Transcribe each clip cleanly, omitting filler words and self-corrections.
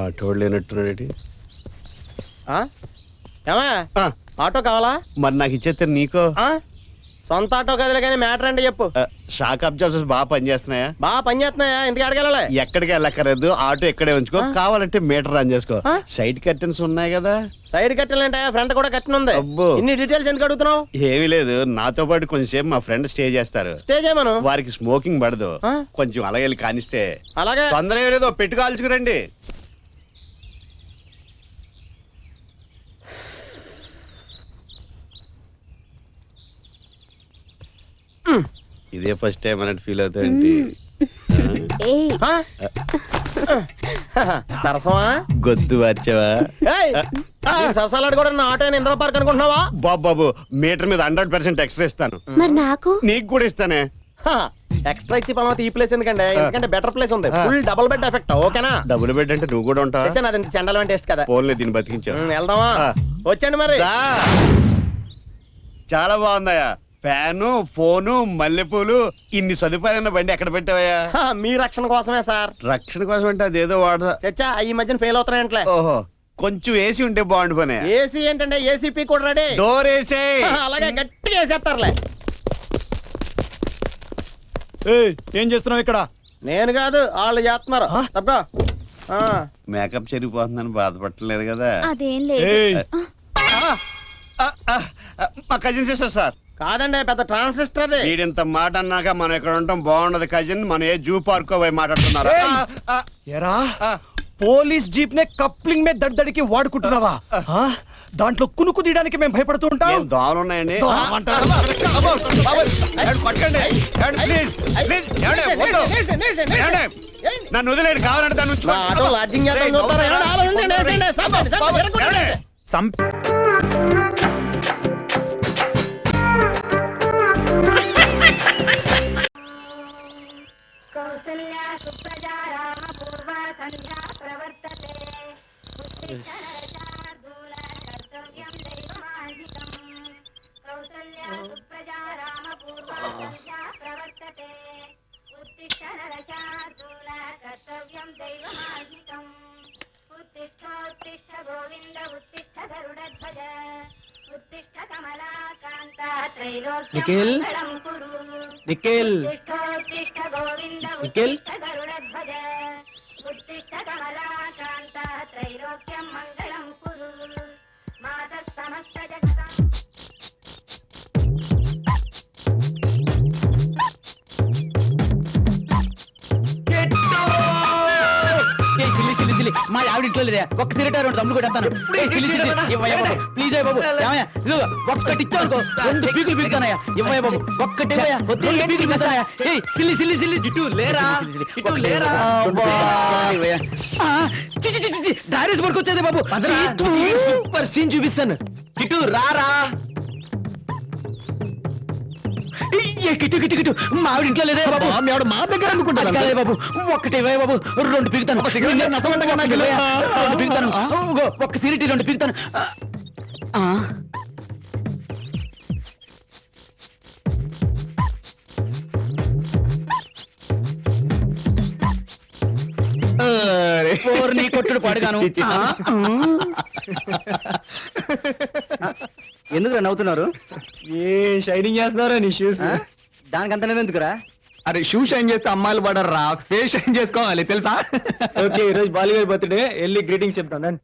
ఆటోడు లేనట్టున్నాడు. Auto కావాలా? మరి నాకు ఇచ్చేస్తారు నీకో. సొంత ఆటో కదలే కానీ మ్యాటర్ అంటే చెప్పు. షాక్ అబ్జర్వర్స్ బాగా పనిచేస్తున్నాయా? బాగా పనిచేస్తున్నాయా? ఇంటికి అడగలే. ఎక్కడికి వెళ్ళక్కర్లేదు, ఆటో ఎక్కడే ఉంచుకో. కావాలంటే మీటర్ రన్ చేసుకో. సైడ్ కర్టెన్స్ ఉన్నాయి కదా. సైడ్ కట్టెలంటే ఫ్రంట్ కూడా కట్టిన ఉంది. అబ్బో, ఇన్ని డీటెయిల్స్ ఎందుకు అడుగుతున్నావు? ఏమీ లేదు, నాతో పాటు కొంచెంసేపు మా ఫ్రెండ్ స్టే చేస్తారు. స్టే చేయమను. వారికి స్మోకింగ్ పడదు, కొంచెం అలాగే వెళ్ళి కానిస్తే. అలాగే. తొందర లేదో పెట్టి కాల్చుకురండి. ఇదే ఫస్ట్ టైం అన్నట్టు ఫీల్ అవుతాయండి. సరసమా? గొద్దు మార్చావా? సరసాలాడు కూడా నా ఆటో ఇంద్ర పార్క్ అనుకుంటున్నావా? బాబు మీటర్ మీద 100% ఎక్స్ట్రా ఇస్తాను. మరి నాకు? నీకు కూడా ఇస్తానే. ఎక్స్ట్రా ఇచ్చి పని ఈ ప్లేస్ ఎందుకంటే ఎందుకంటే బెటర్ ప్లేస్ ఉంది. Full double bed effect. ఓకేనా? డబుల్ బెడ్ అంటే నువ్వు కూడా ఉంటావు. అది చండాలం టేస్ట్ కదా. ఫోన్లే దీన్ని బతికించావు. వెళ్దామా? వచ్చండి మరి. చాలా బాగుందయ్యా. ఫ్యాను, ఫోను, మల్లెపూలు, ఇన్ని సదుపాయాలన్న బండి ఎక్కడ పెట్టావయ్యా? మీ రక్షణ కోసమే సార్. రక్షణ కోసం అంటే అదేదో వాడదా. చచ్చా ఈ మధ్యన ఫెయిల్ అవుతున్నాయంట్లే. ఓహో, కొంచెం ఏసీ ఉంటే బాగుండు పని. ఏసీ ఏంటంటే ఏసీపీ కూడా రెడీ. Door AC. అలాగే గట్టిగా వేసేస్తారులే. ఏం చేస్తున్నావు ఇక్కడ? నేను కాదు, వాళ్ళు చేస్తున్నారు. తప్ప మేకప్ చెరిగిపోతుందని బాధపడలేదు కదా. అదేం లేదు. మా కజిన్ సిస్టర్ సార్. కాదండి, పెద్ద ట్రాన్సిస్టర్ అది. వీడింత మాట అన్నాక మనం ఇక్కడ ఉండటం బాగుండదు కజిన్. మనం ఏ జూ పార్క్ పోయి మాట్లాడుతున్నారు. ఎరా పోలీస్ జీప్ నే కప్లింగ్ మే దడ్దడికి వాడుకుంటున్నావా? దాంట్లో కునుకు తీయడానికి మేము భయపడుతూ ఉంటాం. దోమలు ఉన్నాయండి. నన్ను వదిలేడు, కావాలంటే దాని కౌసల్యా సుప్రజా రామ పూర్వ సంధ్యా ప్రవర్తతే. కర్తవ్యం దైవమాన్వితం. కౌసల్యా సుప్రజా రామ పూర్వ సంధ్యా ప్రవర్తతే. ఉత్తిష్ట నరశార్దూల కర్తవ్యం దైవమాన్వితం. ఉత్తిష్ఠోత్తిష్ఠ గోవింద ఉత్తిష్ఠ గరుడధ్వజ. ఉత్తిష్ఠ కమలాకాంత త్రైలోక్యం మంగళం కురు. నిఖిల్ ఉత్తిష్ఠోత్తిష్ఠ గోవింద ఉత్తిష్ఠ గరుడధ్వజ. ఉత్తిష్ఠ కమలాకాంత త్రైలోక్యం మంగళం కురు. మాతః సమస్త జగతాం. మా ఆవిడింట్లో లేదే ఒక్క తిరగటారు తమ్ముడు కూడా ప్లీజ్ బాబు ఒక్కటి ఇచ్చావు 2 పీకులు పీకుతానయ్యా. ఇవ్వయ్య బాబు ఒక్కటి పీకులు పీకుతాయా. డైరెక్ట్ పడుకొచ్చేదే బాబు. సూపర్ సీన్ చూపిస్తాను. ఇటు రారా. కిటు కిటు కిటు మా ఆవిడ ఇంట్లో లేదే బాబు. మా దగ్గర అనుకుంటా బాబు. ఒక్కటే బాబు 2 పీకుతాను. 2 పీకుతాను. ఒక్క తిరిగి 2 పీకుతాను. నీ కొట్టుడు పాడుగాను. ఎందుకు నవ్వుతున్నారు? ఏ షైనింగ్ చేస్తున్నారా నీ షూస్? దానికంత ఎందుకురా? అరే షూ షైన్ చేస్తే అమ్మాయిలు పడరా, ఫేస్ షైన్ చేసుకోవాలి తెలుసా? ఓకే, ఈరోజు బాలీవుడ్ బర్త్డే, వెళ్ళి గ్రీటింగ్స్ చెప్తాను.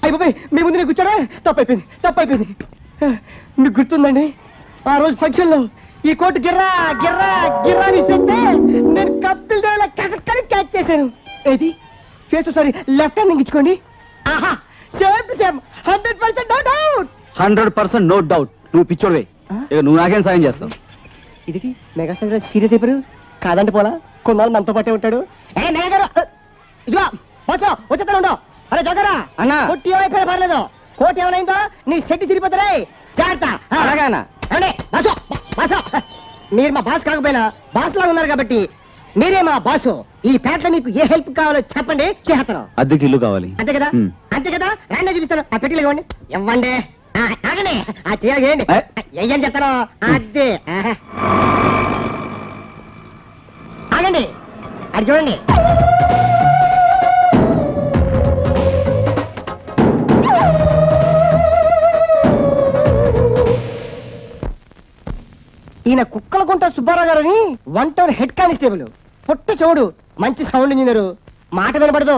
అయిపోయి మీ ముందు నేను కూర్చోడా? తప్పైపోయింది. మీకు గుర్తుందండి ఆ రోజు ఫంక్షన్ లో ఈ కోటు గిర్రా గిర్రా గిర్రా ఇస్తే నేను కపిల్ దేవ్ కసక్కని క్యాచ్ చేశాను. ఏది ఫేస్ సారీ లెఫ్ట్ హ్యాండ్ ఇచ్చుకోండి. ఆహా same to same 100% no doubt. 100% no doubt. నువ్వు పిచ్చోడివే. ఇక నువ్వు నాకేం సాయం చేస్తావు? ఇది మెగాస్టార్ గారు సీరియస్ అయిపోయారు కాదంటే పోలా కొన్నాళ్ళు మనతో పాటే ఉంటాడు ఏ మెగాగారు ఇదిగో బాసు వచ్చేస్తాను ఉండవు అరే జగరా అన్న కొట్టి ఏమైపోయినా పర్లేదు కోటి ఏమైందో నీ సెట్ సిరిపోతారే జాగ్రత్త అలాగేనా అంటే బాసు బాసు మీరు మా బాస్ కాకపోయినా బాస్ లాగా ఉన్నారు కాబట్టి మీరే మా బాసు ఈ పేటలో మీకు ఏ హెల్ప్ కావాలో చెప్పండి చేస్తాను అద్దెకి ఇల్లు కావాలి. అంతే కదా అంతే కదా రాండి చూపిస్తాను ఆ పెట్టిలు ఇవ్వండి ఇవ్వండి ఆగండి ఆ చేయాలి చేయండి ఏం చెప్తాను అదే ఆగండి అది చూడండి ఈయన కుక్కలకుంట సుబ్బారావు గారని 1 టౌన్ హెడ్ కానిస్టేబుల్ పొట్టి చూడు మంచి సౌండ్ ఇంజనీరు మాట వినపడదు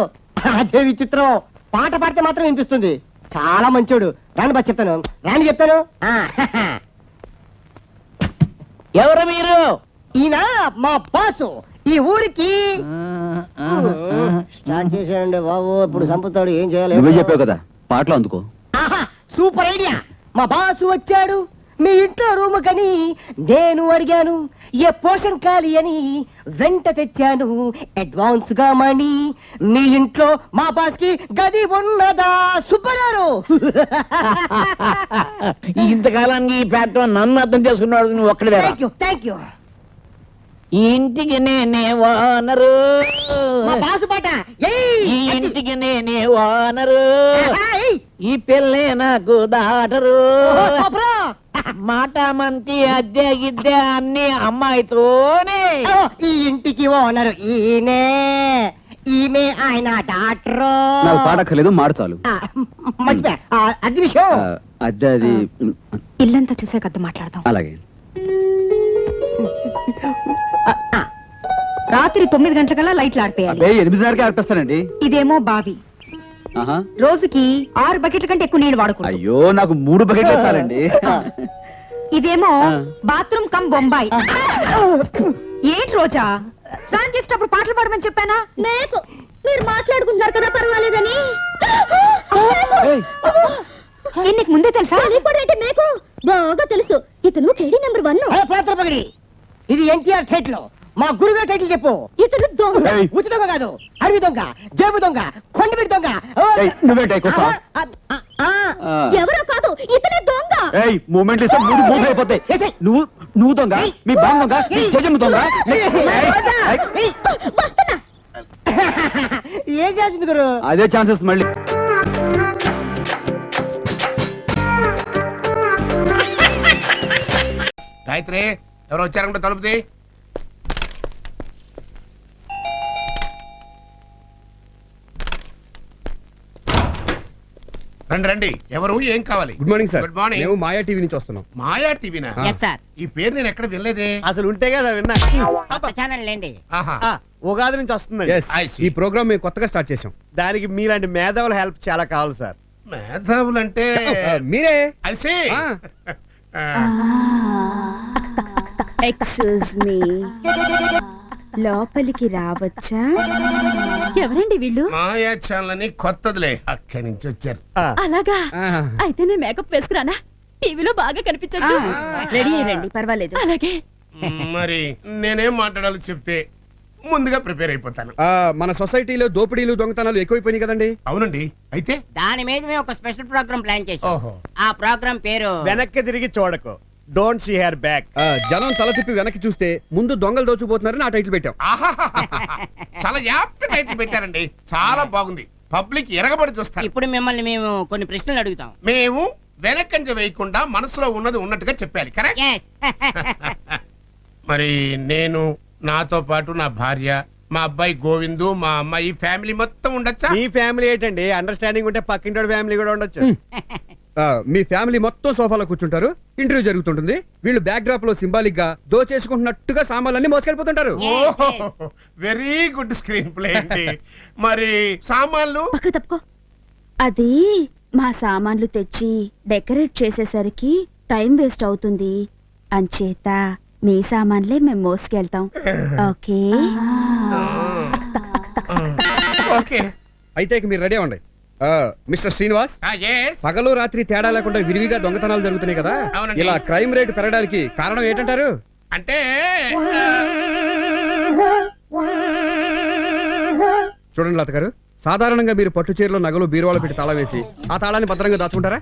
అదే విచిత్రం పాట పాడితే మాత్రం వినిపిస్తుంది చాలా మంచోడు రాని బా చెప్తాను రాని చెప్తాను ఎవరు మీరు ఈయన మా బాసు ఈ ఊరికి స్టార్ట్ చేసాడండి బాబు ఇప్పుడు సంపుతాడు ఏం చేయాలి నువ్వే చెప్పావు కదా పాటలు అందుకో. ఆహా సూపర్ ఐడియా మా బాసు వచ్చాడు మీ ఇంట్లో రూమ్ కని నేను అడిగాను ఏ పోషన్ ఖాళీ అని వెంట తెచ్చాను అడ్వాన్స్ గా మనీ మీ ఇంట్లో మా బాస్ కి గది ఉన్నదా సుబ్బరారు ఇంతకాలానికి ఈ పేట నన్ను అర్థం చేసుకున్నాడు నువ్వు ఒక్కడే. థ్యాంక్ యూ ఈ ఇంటికి నేనే ఓనరు, మా బాసు పాట ఈ ఇంటికి నేనే ఓనరు, ఈ పిల్లే నాకు దాటరు, మాట మంచి అద్దె గిద్దె అన్ని అమ్మాయితోనే. ఈ ఇంటికి ఓనరు ఈయనే ఈమె ఆయన డాక్టరు. నాకు పాడక్కర్లేదు మాట చాలు. మర్చిపోయా అది విషయం అద్దె అది ఇల్లంతా చూసే కద్ద మాట్లాడదాం. అలాగే. రాత్రి 9 గంటలకల్లా లైట్లు ఆడిపోయాలి. 8:30కి ఆడిపిస్తానండి. ఇదేమో బావి, రోజుకి 6 బకెట్ల కంటే ఎక్కువ నీళ్ళు వాడకూడదు. అయ్యో నాకు 3 బకెట్లు చాలండి. ఇదేమో బాత్రూమ్ కమ్ బొంబాయి. ఏంటి రోజా స్నానం చేసేటప్పుడు పాటలు పాడమని చెప్పానా? మేకు మీరు మాట్లాడుకుంటున్నారు కదా పర్వాలేదని నీకు ముందే తెలుసా? తెలియకూడదంటే మేకు బాగా తెలుసు. ఇతను కేడీ నెంబర్ 1. ఇది ఎన్టీఆర్ టైటిల్ మా గురుగారు టైటిల్ చెప్పు. ఇతను దొంగ. ఉత్తి దొంగ కాదు, అడవి దొంగ, జేబు దొంగ, కొండబిడి దొంగ. ఎవరో కాదు ఇతనే దొంగ. మూమెంట్లు ఇస్తే మూడు అయిపోతాయి. నువ్వు దొంగ, మీ బామ్మ దొంగ, మీ చెజమ్మ దొంగ. వస్తున్నా. ఏం చేసింది గురు? అదే ఛాన్సెస్ మళ్ళీ. గాయత్రి ఎవరు వచ్చారంటే తలుపుది. రండి రండి. ఎవరు ఏం కావాలి? Good morning sir. Good morning. మేము మాయా టీవీ నుంచి వస్తున్నాం. మాయా టీవీనా? ఈ పేరు నేను ఎక్కడ వినలేదే. అసలు ఉంటే కదా విన్నా. ఛానల్ లేండి. ఆహా. ఉగాది నుంచి వస్తుందండి. Yes, I see. ఈ ప్రోగ్రామ్ మేము కొత్తగా స్టార్ట్ చేసాం. దానికి మీలాంటి మేధావుల హెల్ప్ చాలా కావాలి సార్. మేధావులంటే మీరే. అల్సే ఆ. ఎక్స్క్యూజ్ మీ, లోపలికి రావచ్చా? ఎవరండి వీళ్ళు? మాయా ఛానల్ అని కొత్తదిలే, అక్కడి నుంచి వచ్చారు. అలాగా, ఆ. అయితే నేను మేకప్ వేసుకురానా? టీవీలో బాగా కనిపించొచ్చు. రెడీ అయ్యండి, పర్వాలేదు. అలాగే. మరి నేనేం మాట్లాడాలో చెప్తే ముందుగా ప్రిపేర్ అయిపోతాను. మన సొసైటీలో దోపిడీలు దొంగతనాలు ఎక్కువైపోయినాయి కదండి. అవునండి. అయితే దాని మీద మేము ఒక స్పెషల్ ప్రోగ్రామ్ ప్లాన్ చేసాం. ఓహో. ఆ ప్రోగ్రామ్ పేరు వెనక్కి తిరిగి చూడకు, డోంట్ సీ హెర్ బ్యాక్. జనం తల తిప్పి వెనక్కి చూస్తే ముందు దొంగలు దోచుకుపోతున్నారని ఆ టైటిల్ పెట్టాం. ఆహాహాహా. చాలా యాప్ట్ టైటిల్ పెట్టారండి. చాలా బాగుంది. పబ్లిక్ ఎరగబడి చూస్తారు. ఇప్పుడు మిమ్మల్ని మేము కొన్ని ప్రశ్నలు అడుగుతాం. మేము వెనకంజ వేయకుండా మనసులో ఉన్నది ఉన్నట్టుగా చెప్పాలి. కరెక్ట్. Yes. మరి నేను, నాతో పాటు నా భార్య, మా అబ్బాయి గోవిందు, మా అమ్మాయి ఫ్యామిలీ మొత్తం ఉండొచ్చా? మీ ఫ్యామిలీ ఏంటండి, అండర్స్టాండింగ్ ఉంటే పక్కింటి ఫ్యామిలీ కూడా ఉండొచ్చు. మీ ఫ్యామిలీ మొత్తం సోఫాలో కూర్చుంటారు. ఇంటర్వ్యూ జరుగుతుంటుంది. వీళ్ళు బ్యాక్ డ్రాప్ లో సింబాలిక్ గా దోచేసుకుంటున్నట్టుగా సామాన్లన్నీ మోసుకెళ్ళిపోతుంటారు. వెరీ గుడ్ స్క్రీన్ ప్లే అండి. మరి సామాన్లు పక్క తప్పుకో. అది మా సామాన్లు తెచ్చి డెకరేట్ చేసేసరికి టైం వేస్ట్ అవుతుంది. అంచేత మీ సామాన్లే మేము మోసుకెళ్తాం. ఓకే? ఓకే. అయితే ఇక మీరు రెడీ అవ్వండి. Mister Srinivas, yes. పగలు రాత్రి తేడా లేకుండా విరివిగా దొంగతనాలు జరుగుతున్నాయి కదా, అవునండి. ఇలా క్రైమ్ రేట్ పెరగడానికి కారణం ఏంటంటారు? అంటే చూడండి లత గారు, సాధారణంగా మీరు పట్టు చీరలో నగలు బీరువాలో పెట్టి తాళం వేసి ఆ తాళాన్ని భద్రంగా దాచుకుంటారా?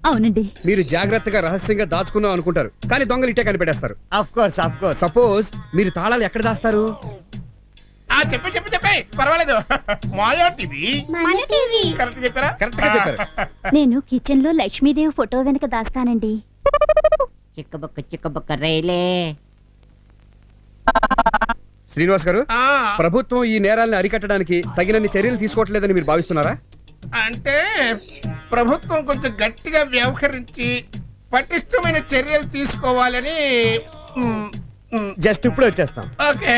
అవునండి. మీరు జాగ్రత్తగా రహస్యంగా దాచుకుందాం అనుకుంటారు, కానీ దొంగలు ఇట్టే కనిపెట్టేస్తారు. ఆఫ్ కోర్స్ సపోజ్ మీరు తాళాలు ఎక్కడ దాస్తారు? చెప్పే పర్వాలేదు. మాయా టీవీ కరెక్ట్ చెప్పారా? కరెక్ట్ గా చెప్పారు. నేను కిచెన్ లో లక్ష్మీదేవి ఫోటో వెనక దాస్తానండి. చిక్కబొక్క రైలే. శ్రీనివాస్ గారు, ప్రభుత్వం ఈ నేరాలను అరికట్టడానికి తగినన్ని చర్యలు తీసుకోవట్లేదని మీరు భావిస్తున్నారా? అంటే ప్రభుత్వం కొంచెం గట్టిగా వ్యవహరించి పటిష్టమైన చర్యలు తీసుకోవాలని. జస్ట్ ఇప్పుడే వచ్చేస్తాం. ఓకే.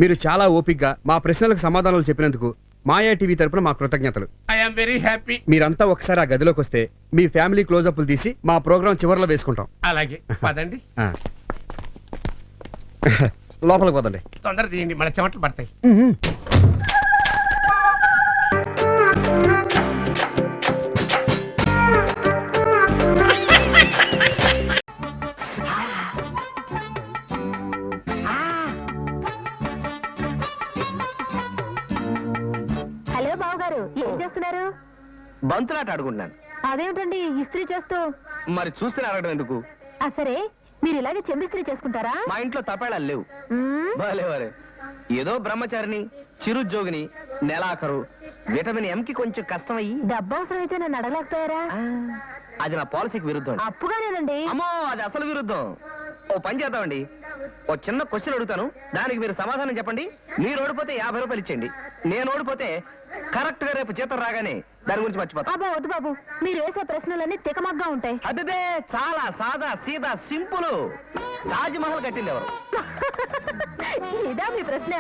మీరు చాలా ఓపిగ్గా మా ప్రశ్నలకు సమాధానాలు చెప్పినందుకు మాయా టీవీ తరపున మా కృతజ్ఞతలు. I'm very happy. మీరంతా ఒకసారి ఆ గదిలోకి వస్తే మీ ఫ్యామిలీ క్లోజప్లు తీసి మా ప్రోగ్రామ్ చివరిలో వేసుకుంటాం. అలాగే పదండి. ఆ. లోపలికి పోదండి. తొందర తీయండి, మన చెమటలు పడతాయి. హలో బావగారు, ఏం చేస్తున్నారు? బంతులాట ఆడుకుంటున్నాను. అదేమిటండి ఇస్త్రీ చేస్తూ? మరి చూస్తే అడగడం ఎందుకు? సరే, మీరు ఇలాగే చెంబిస్త్రీ చేసుకుంటారా? మా ఇంట్లో తపేళాలు లేవు. మ్మ్. భలే ఏదో బ్రహ్మచారిని, చిరుద్యోగిని, నెలాఖరు, విటమిన్ ఎం కి కొంచెం కష్టమయ్యి. డబ్బు అవసరం అయితే నన్ను అడగలేకపోయారా? అది నా పాలసీకి విరుద్ధం. అప్పుగానేనండి. అమ్మో, అది అసలు విరుద్ధం. ఓ పని చేద్దామండి, ఓ చిన్న క్వశ్చన్ అడుగుతాను, దానికి మీరు సమాధానం చెప్పండి. మీరు ఓడిపోతే 50 రూపాయలు ఇచ్చేయండి. నేను ఓడిపోతే కరెక్ట్ గా రేపు జీతం రాగానే దాని గురించి మర్చిపోతా. అబ్బా వద్దు బాబు, మీరు వేసే ప్రశ్నలన్నీ తికమగ్గా ఉంటాయి. అదే చాలా సాదా సీదా సింపుల్. తాజ్ మహల్ కట్టింది ఎవరు? ఇదా మీ ప్రశ్న?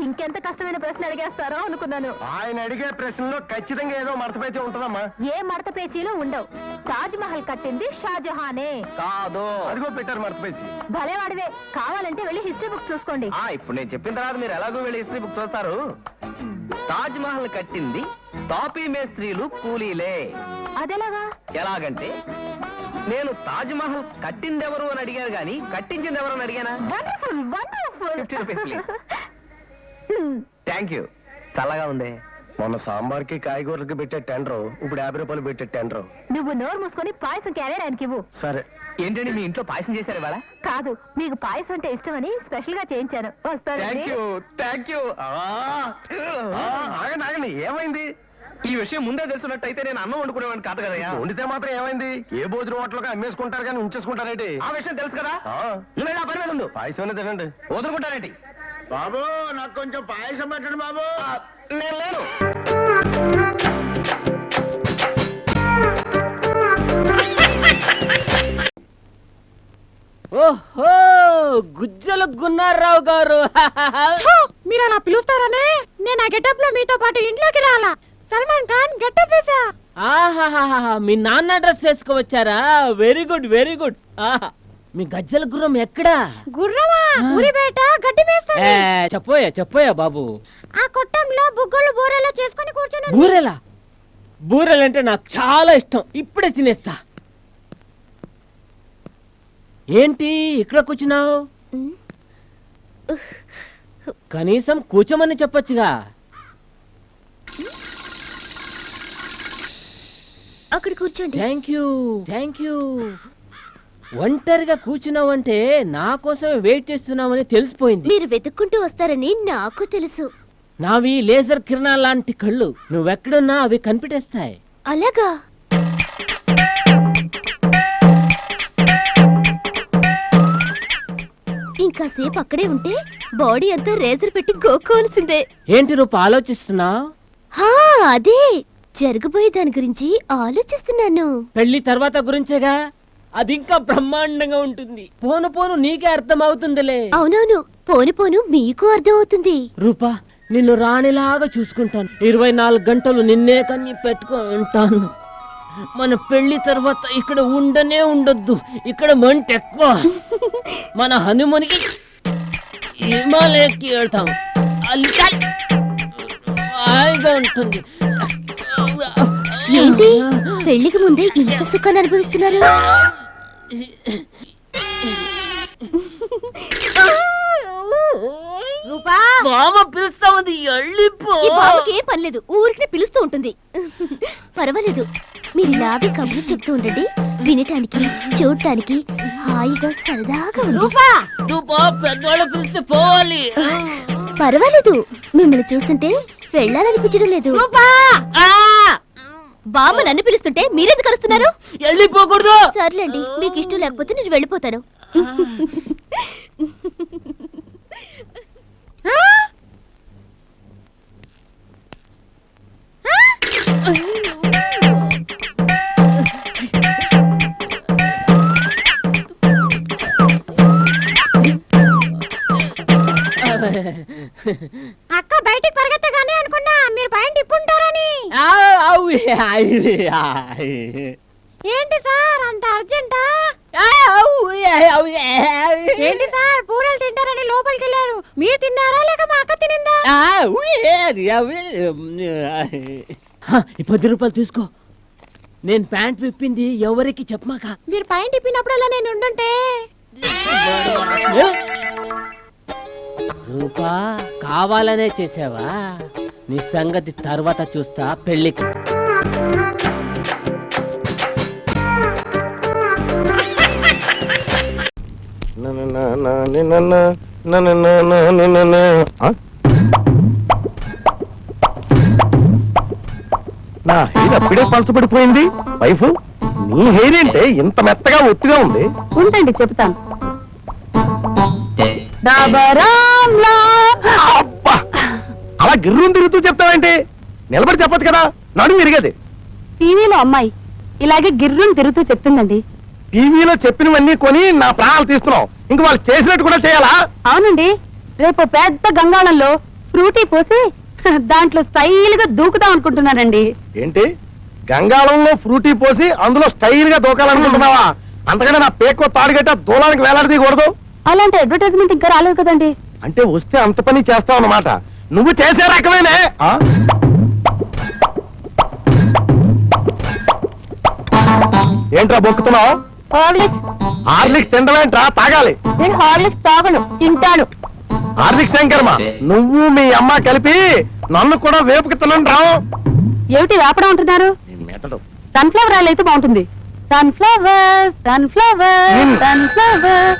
ఇంకెంత కష్టమైన ప్రశ్న అడిగేస్తారో అనుకున్నాను. ఆయన అడిగే ప్రశ్నలో ఖచ్చితంగా ఏదో మడతపేచి ఉంటుందమ్మా. ఏ మడత పేచీలు ఉండవు. తాజ్ మహల్ కట్టింది షాజహానే. కాదు. అదిగో పెట్టారు మడతపేచి. భలే వాడివే. కావాలంటే వెళ్ళి హిస్టరీ బుక్ చూసుకోండి. ఇప్పుడు నేను చెప్పిన తర్వాత మీరు ఎలాగో వెళ్ళి హిస్టరీ బుక్ చూస్తారు. తాజ్ మహల్ కట్టింది తాపీ మేస్త్రీలు, కూలీలే. అదెలాగా? ఎలాగంటే నేను తాజ్ మహల్ కట్టింది ఎవరు అని అడిగాను గాని కట్టించింది ఎవరు అని అడిగానా? Wonderful wonderful. 50 rupees, please. Thank you. చల్లగా ఉంది. మొన్న సాంబార్కి కాయగూరలకి పెట్టే టెండర్ ఇప్పుడు 50 రూపాయలు పెట్టే టెండర్. నువ్వు నోరు మూసుకొని పాయసం క్యారియర్ ఆయనకి ఇవ్వు. సరే. ఏంటండి మీ ఇంట్లో పాయసం చేశారు ఇవాళ? కాదు, మీకు పాయసం అంటే ఇష్టమని స్పెషల్ గా చేయించాను. వస్తానండి. Thank you. ఆగండి ఆగండి, ఏమైంది? ఈ విషయం ముందే తెలుసున్నట్టయితే నేను అన్నం వండుకునేవాడిని కాదు కదయ్యా. వండితే మాత్రం ఏమైంది? ఏ భోజనం హోటల్గా అమ్మేసుకుంటారు కానీ ఉంచేసుకుంటారేంటి? ఆ విషయం తెలుసు కదా. నువ్వు ఇలా పని మీద ఉండు. పాయసం తినండి. వదులుకుంటారేంటి? బాబు నాకు కొంచెం పాయసం పెట్టండి బాబు. నేను లేను. ఓహో, గుజ్జల గున్నారావు గారు. మీరు అలా పిలుస్తారనే నేను ఆ గెటప్ లో మీతో పాటు ఇంట్లోకి రాలా. సల్మాన్ ఖాన్ గెటప్ వేసా. ఆహాహాహా, మీ నాన్న డ్రెస్ వేసుకువచ్చారా? Very good very good. ఆహా, మీ గజ్జల గుర్రం ఎక్కడా? గుర్రమా? ఊరి బయట గడ్డి మేస్తుంది. చెప్పోయా బాబు. ఆ కొట్టంలో బుగ్గలు బూరెలో చేసుకొని కూర్చుని. బూరెలా? బూరెలంటే నాకు చాలా ఇష్టం. ఇప్పుడే తినేస్తా. ఏంటి ఇక్కడ కూర్చున్నావు? కనీసం కూర్చోమని చెప్పొచ్చుగా. అక్కడ కూర్చోండి. Thank you. ఒంటరిగా కూర్చున్నావంటే నా కోసమే వెయిట్ చేస్తున్నావని తెలిసిపోయింది. మీరు వెతుక్కుంటూ వస్తారని నాకు తెలుసు. నావి లేజర్ కిరణాల లాంటి కళ్ళు. నువ్వెక్కడున్నా అవి కనిపెట్టేస్తాయి. అలాగా? ఇంకాసేపు అక్కడే ఉంటే బాడీ అంతా రేజర్ పెట్టి గోక్కోవాల్సిందే. ఏంటి రూప ఆలోచిస్తున్నావు? అదే జరగబోయే దాని గురించి ఆలోచిస్తున్నాను. పెళ్లి తర్వాత గురించేగా. అది ఇంకా బ్రహ్మాండంగా ఉంటుంది. పోను పోను నీకే అర్థం అవుతుందిలే. అవునవును, పోను పోను మీకు అర్థం అవుతుంది. రూపా, నిన్ను రాణిలాగా చూసుకుంటాను. 24 గంటలు నిన్నే కన్ని పెట్టుకుంటాను. మన పెళ్లి తర్వాత ఇక్కడ ఉండనే ఉండొద్దు. ఇక్కడ మంట ఎక్కువ. మన హనుమనికి హిమాలయకి వెళ్తాం. హాయిగా ఉంటుంది. ఏంటి పెళ్లికి ముందే ఇంత సుఖాన్ని అనుభవిస్తున్నారు? రూపా మామ పిలుస్తా ఉంది వెళ్ళిపో ఈ బాబుకి ఏం పనిలేదు ఊరికి పిలుస్తూ ఉంటుంది. పర్వాలేదు, మీరు ఇలాగే కబుర్లు చెప్తూ ఉండండి, వినటానికి చూడటానికి హాయిగా సరదాగా ఉంది. రూపా పెద్దవాళ్ళు పిలిస్తే పోవాలి. పర్వాలేదు, మిమ్మల్ని చూస్తుంటే వెళ్ళాలనిపించడం లేదు. బామ్మ నన్ను పిలుస్తుంటే మీరెందుకు కలుస్తున్నారు? వెళ్ళిపోకూడదు. సర్లేండి, మీకు ఇష్టం లేకపోతే నేను వెళ్ళిపోతాను. అక్క బయటికి పరిగెత్తగానే అనుకున్నా మీరు పైన తిప్పుంటారని. ఏంటి సార్ అంత అర్జెంటా? ఏంటి సార్ పూరలు తింటారని లోపలికి వెళ్ళారు, మీరు తిన్నారా లేక మా అక్క తినిందా? ఈ 10 రూపాయలు తీసుకో. నేను ప్యాంట్ విప్పింది ఎవరికి చెప్పమాక. మీరు పైన తిప్పినప్పుడల్లా నేను ఉండుంటే. రూపా కావాలనే చేసావా? నీ సంగతి తర్వాత చూస్తా. పెళ్ళికి నా హెయిర్ అప్పుడే పలచబడిపోయింది. వైఫ్, నీ హెయిర్ ఏంటే ఇంత మెత్తగా ఒత్తిగా ఉంది? ఉండండి చెప్తాను. అబ్బా! అలా గిర్రం తిరుగుతూ చెప్తావేంటి? నిలబడి చెప్పొచ్చు కదా, నడుము విరిగేది. టీవీలో అమ్మాయి ఇలాగే గిర్రుని తిరుగుతూ చెప్తుందండి. టీవీలో చెప్పినవన్నీ కొని నా ప్రాణాలు తీస్తున్నావు, ఇంక వాళ్ళు చేసినట్టు కూడా చేయాలా? అవునండి, రేపు పెద్ద గంగాళంలో ఫ్రూటీ పోసి దాంట్లో స్టైల్ గా దూకుదాం అనుకుంటున్నానండి. ఏంటి, గంగాళంలో ఫ్రూటీ పోసి అందులో స్టైల్ గా దూకాలనుకుంటున్నావా? అంతకంటే నా పేకో తాడుగట్ట దూలానికి వేలాడదీయకూడదు. అలాంటి అడ్వర్టైజ్మెంట్ ఇంకా రాలేదు కదండి. అంటే వస్తే అంత పని చేస్తావు అన్నమాట. నువ్వు చేసే రకమేనే. ఏంట్రా బొక్కుతున్నావు? హార్లిక్స్ తినడమేంట్రా, తాగాలి. నేను హార్లిక్స్ తాగను, తింటాను. హార్లిక్స్ శంకర్మ, నువ్వు మీ అమ్మ కలిపి నన్ను కూడా వేపుకి తినండి రావు. ఏమిటి వేపడం అంటున్నారు? సన్ఫ్లవర్ ఆయిల్ అయితే బాగుంటుంది. Sunflower sunflower sunflower.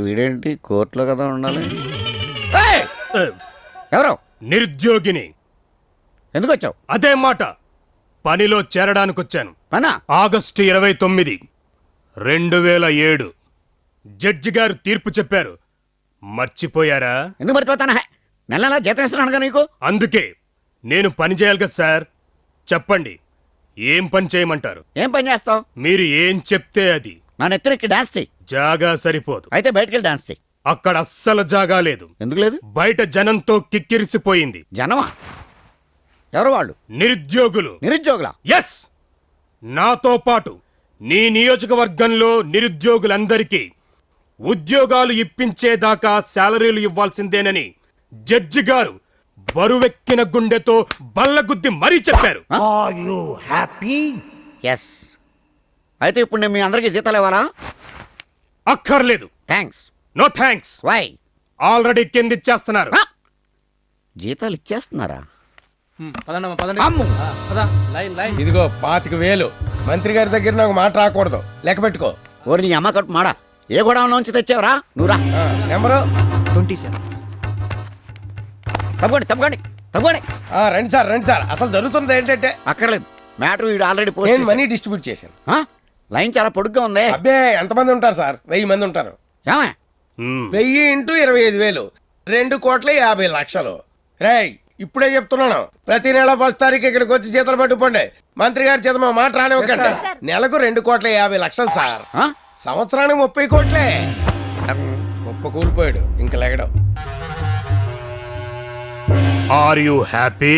వీడేంటి కోర్టులో కదా ఉండాలి? ఎవరు? నిరుద్యోగిని. ఎందుకు వచ్చావు? అదే మాట, పనిలో చేరడానికి వచ్చాను. పనా? ఆగస్టు 29, 2007 జడ్జి గారు తీర్పు చెప్పారు. మర్చిపోయారా? ఎందుకు మర్చిపోతానా? నెల నెలా జీతం ఇస్తున్నానుగా నీకు. అందుకే నేను పని చేయాలి కదా సార్. చెప్పండి, ఏం పని చేయమంటారు? ఏం పని చేస్తావు? మీరు ఏం చెప్తే అది. నా నెత్తిరెక్కి డాన్స్ చెయ్యి. జాగా సరిపోదు. అయితే బయటకెళ్ళి డాన్స్ చెయ్యి. అక్కడ అస్సలు జాగా లేదు. ఎందుకు లేదు? బయట జనంతో కిక్కిరిసిపోయింది. జనమా? ఎవరు వాళ్ళు? నిరుద్యోగులు. నిరుద్యోగులా? ఎస్, నాతో పాటు నీ నియోజకవర్గంలో నిరుద్యోగులందరికీ ఉద్యోగాలు ఇప్పించేదాకా శాలరీలు ఇవ్వాల్సిందేనని జడ్జి గారు బరువెక్కిన గుండెతో బల్లగుద్ది మరీ చెప్పారు. ఎస్. అయితే ఇప్పుడు నేను మీ అందరికీ జీతాలు ఇవ్వాలా? అక్కర్లేదు. Thanks. No thanks. Why? Already కింద ఇచ్చేస్తున్నారు. జీతాలు ఇచ్చేస్తున్నారా? అమ్ము. ఇదిగో 25,000 మంత్రి గారి దగ్గర నాకు మాట రాకూడదు, లెక్క పెట్టుకో. ఓరి నీ అమ్మ కట్టు మాడా, ఏ గోడౌన్లోంచి తెచ్చావురా? నువ్వురా. నెంబరు 27. తప్పండి తప్పండి తప్పండి. రండి సార్, అసలు జరుగుతుంది ఏంటంటే. అక్కర్లేదు, మ్యాటర్ వీడు ఆల్రెడీ నేను పోస్ట్ మనీ డిస్ట్రిబ్యూట్ చేశాను. లైన్ చాలా పొడుగ్గా ఉంది. అబ్బే, ఎంతమంది ఉంటారు సార్? 1000 మంది ఉంటారు. ఏమే? 1000 ఇంటూ 25,000 2,50,00,000. రేయ్, ఇప్పుడే చెప్తున్నాను, ప్రతి నెల 1 తారీఖు ఇక్కడికి వచ్చి జీతాలు పట్టుకోండి. మంత్రి గారి చేత మా మాట రానివ్వకండి. నెలకు 2,50,00,000 సార్. సంవత్సరానికి 30 కోట్లే. గొప్ప కూలిపోయాడు, ఇంకా లెగడం. Are you happy?